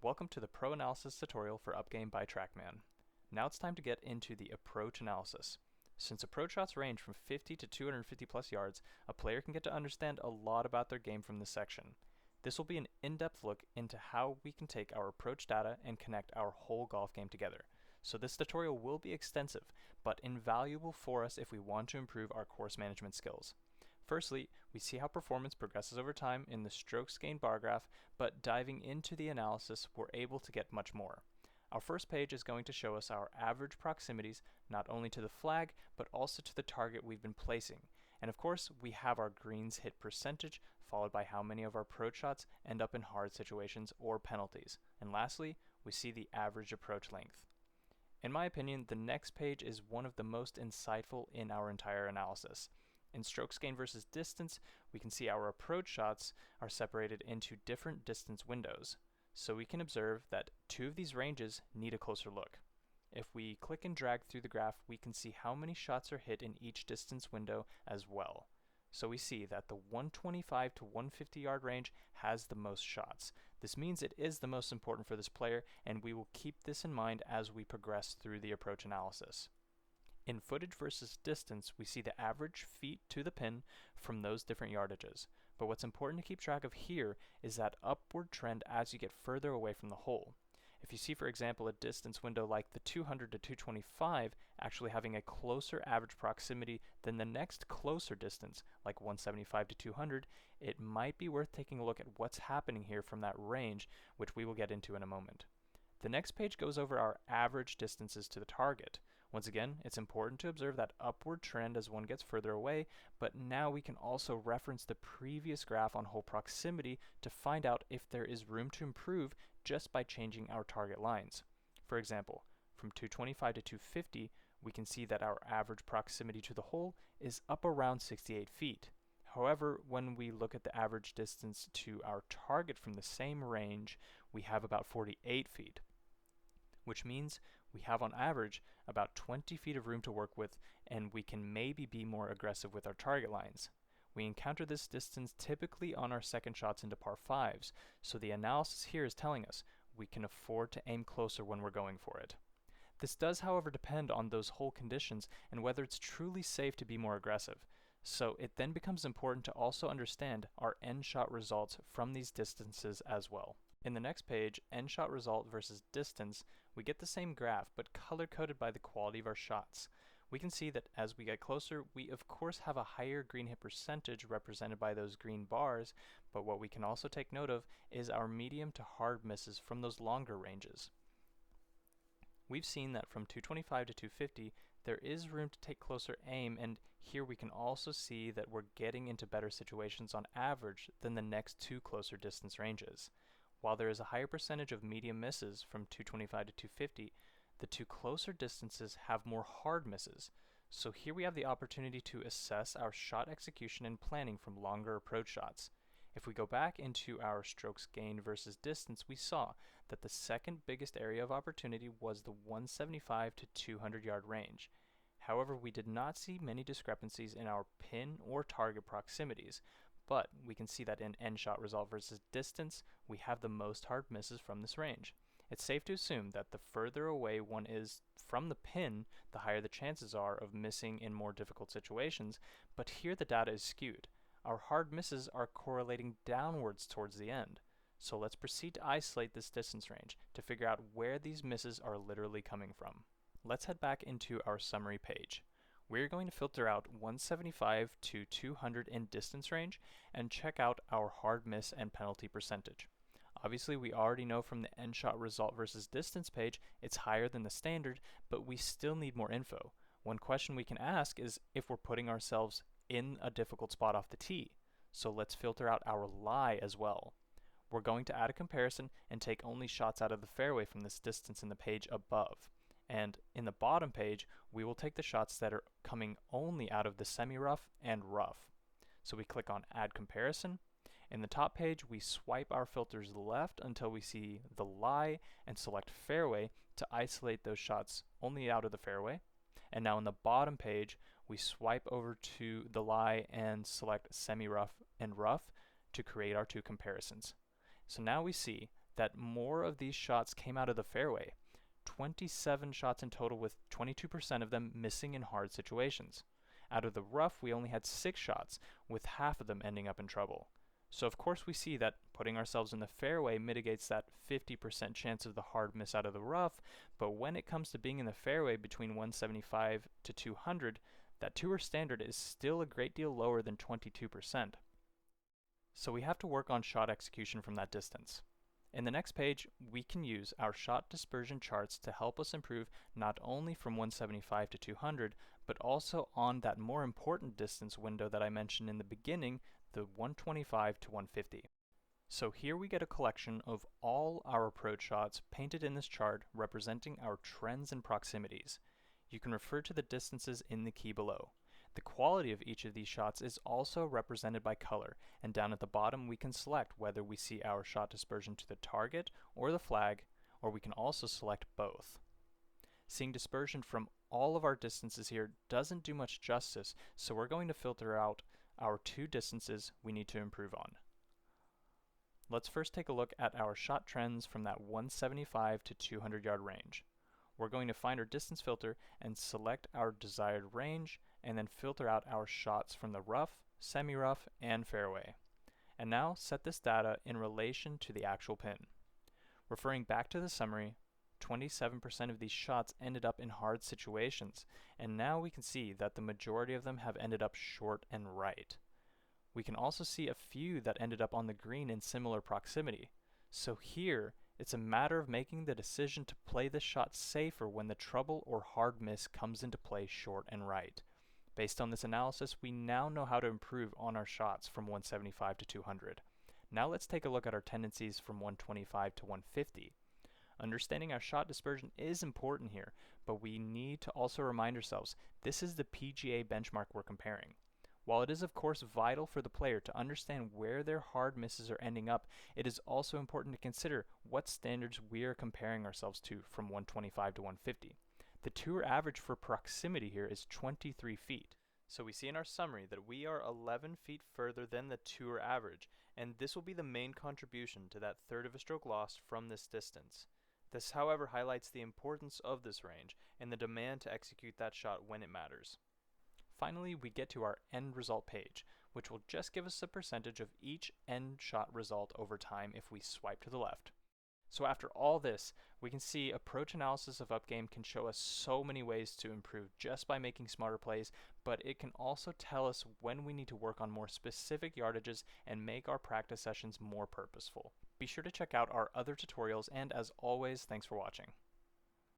Welcome to the Pro Analysis tutorial for Upgame by Trackman. Now it's time to get into the approach analysis. Since approach shots range from 50 to 250 plus yards, a player can get to understand a lot about their game from this section. This will be an in-depth look into how we can take our approach data and connect our whole golf game together. So this tutorial will be extensive, but invaluable for us if we want to improve our course management skills. Firstly, we see how performance progresses over time in the strokes gained bar graph, but diving into the analysis, we're able to get much more. Our first page is going to show us our average proximities, not only to the flag, but also to the target we've been placing. And of course, we have our greens hit percentage, followed by how many of our approach shots end up in hard situations or penalties. And lastly, we see the average approach length. In my opinion, the next page is one of the most insightful in our entire analysis. In strokes gained versus distance, we can see our approach shots are separated into different distance windows. So we can observe that two of these ranges need a closer look. If we click and drag through the graph, we can see how many shots are hit in each distance window as well. So we see that the 125 to 150 yard range has the most shots. This means it is the most important for this player, and we will keep this in mind as we progress through the approach analysis. In footage versus distance, we see the average feet to the pin from those different yardages. But what's important to keep track of here is that upward trend as you get further away from the hole. If you see, for example, a distance window like the 200 to 225 actually having a closer average proximity than the next closer distance, like 175 to 200, it might be worth taking a look at what's happening here from that range, which we will get into in a moment. The next page goes over our average distances to the target. Once again, it's important to observe that upward trend as one gets further away, but now we can also reference the previous graph on hole proximity to find out if there is room to improve just by changing our target lines. For example, from 225 to 250, we can see that our average proximity to the hole is up around 68 feet. However, when we look at the average distance to our target from the same range, we have about 48 feet. Which means we have on average about 20 feet of room to work with, and we can maybe be more aggressive with our target lines. We encounter this distance typically on our second shots into par 5s, so the analysis here is telling us we can afford to aim closer when we're going for it. This does, however, depend on those hole conditions and whether it's truly safe to be more aggressive. So it then becomes important to also understand our end shot results from these distances as well. In the next page, end shot result versus distance, we get the same graph but color-coded by the quality of our shots. We can see that as we get closer, we of course have a higher green hit percentage represented by those green bars, but what we can also take note of is our medium to hard misses from those longer ranges. We've seen that from 225 to 250, there is room to take closer aim, and here we can also see that we're getting into better situations on average than the next two closer distance ranges. While there is a higher percentage of medium misses from 225 to 250, the two closer distances have more hard misses. So here we have the opportunity to assess our shot execution and planning from longer approach shots. If we go back into our strokes gained versus distance, we saw that the second biggest area of opportunity was the 175 to 200 yard range. However, we did not see many discrepancies in our pin or target proximities, but we can see that in end shot result versus distance, we have the most hard misses from this range. It's safe to assume that the further away one is from the pin, the higher the chances are of missing in more difficult situations, but here the data is skewed. Our hard misses are correlating downwards towards the end. So let's proceed to isolate this distance range to figure out where these misses are literally coming from. Let's head back into our summary page. We're going to filter out 175 to 200 in distance range and check out our hard miss and penalty percentage. Obviously, we already know from the end shot result versus distance page it's higher than the standard, but we still need more info. One question we can ask is if we're putting ourselves in a difficult spot off the tee. So let's filter out our lie as well. We're going to add a comparison and take only shots out of the fairway from this distance in the page above. And in the bottom page, we will take the shots that are coming only out of the semi-rough and rough. So we click on Add Comparison. In the top page, we swipe our filters left until we see the lie and select fairway to isolate those shots only out of the fairway. And now in the bottom page, we swipe over to the lie and select semi-rough and rough to create our two comparisons. So now we see that more of these shots came out of the fairway. 27 shots in total, with 22% of them missing in hard situations. Out of the rough, we only had 6 shots, with half of them ending up in trouble. So of course we see that putting ourselves in the fairway mitigates that 50% chance of the hard miss out of the rough, but when it comes to being in the fairway between 175 to 200, that tour standard is still a great deal lower than 22%. So we have to work on shot execution from that distance. In the next page, we can use our shot dispersion charts to help us improve not only from 175 to 200, but also on that more important distance window that I mentioned in the beginning, the 125 to 150. So here we get a collection of all our approach shots painted in this chart representing our trends and proximities. You can refer to the distances in the key below. The quality of each of these shots is also represented by color, and down at the bottom we can select whether we see our shot dispersion to the target or the flag, or we can also select both. Seeing dispersion from all of our distances here doesn't do much justice, so we're going to filter out our 2 distances we need to improve on. Let's first take a look at our shot trends from that 175 to 200 yard range. We're going to find our distance filter and select our desired range, and then filter out our shots from the rough, semi-rough, and fairway. And now set this data in relation to the actual pin. Referring back to the summary, 27% of these shots ended up in hard situations, and now we can see that the majority of them have ended up short and right. We can also see a few that ended up on the green in similar proximity. So here, it's a matter of making the decision to play the shot safer when the trouble or hard miss comes into play short and right. Based on this analysis, we now know how to improve on our shots from 175 to 200. Now let's take a look at our tendencies from 125 to 150. Understanding our shot dispersion is important here, but we need to also remind ourselves this is the PGA benchmark we're comparing. While it is of course vital for the player to understand where their hard misses are ending up, it is also important to consider what standards we are comparing ourselves to from 125 to 150. The tour average for proximity here is 23 feet. So we see in our summary that we are 11 feet further than the tour average, and this will be the main contribution to that third of a stroke lost from this distance. This, however, highlights the importance of this range and the demand to execute that shot when it matters. Finally, we get to our end result page, which will just give us a percentage of each end shot result over time if we swipe to the left. So after all this, we can see approach analysis of Upgame can show us so many ways to improve just by making smarter plays, but it can also tell us when we need to work on more specific yardages and make our practice sessions more purposeful. Be sure to check out our other tutorials, and as always, thanks for watching.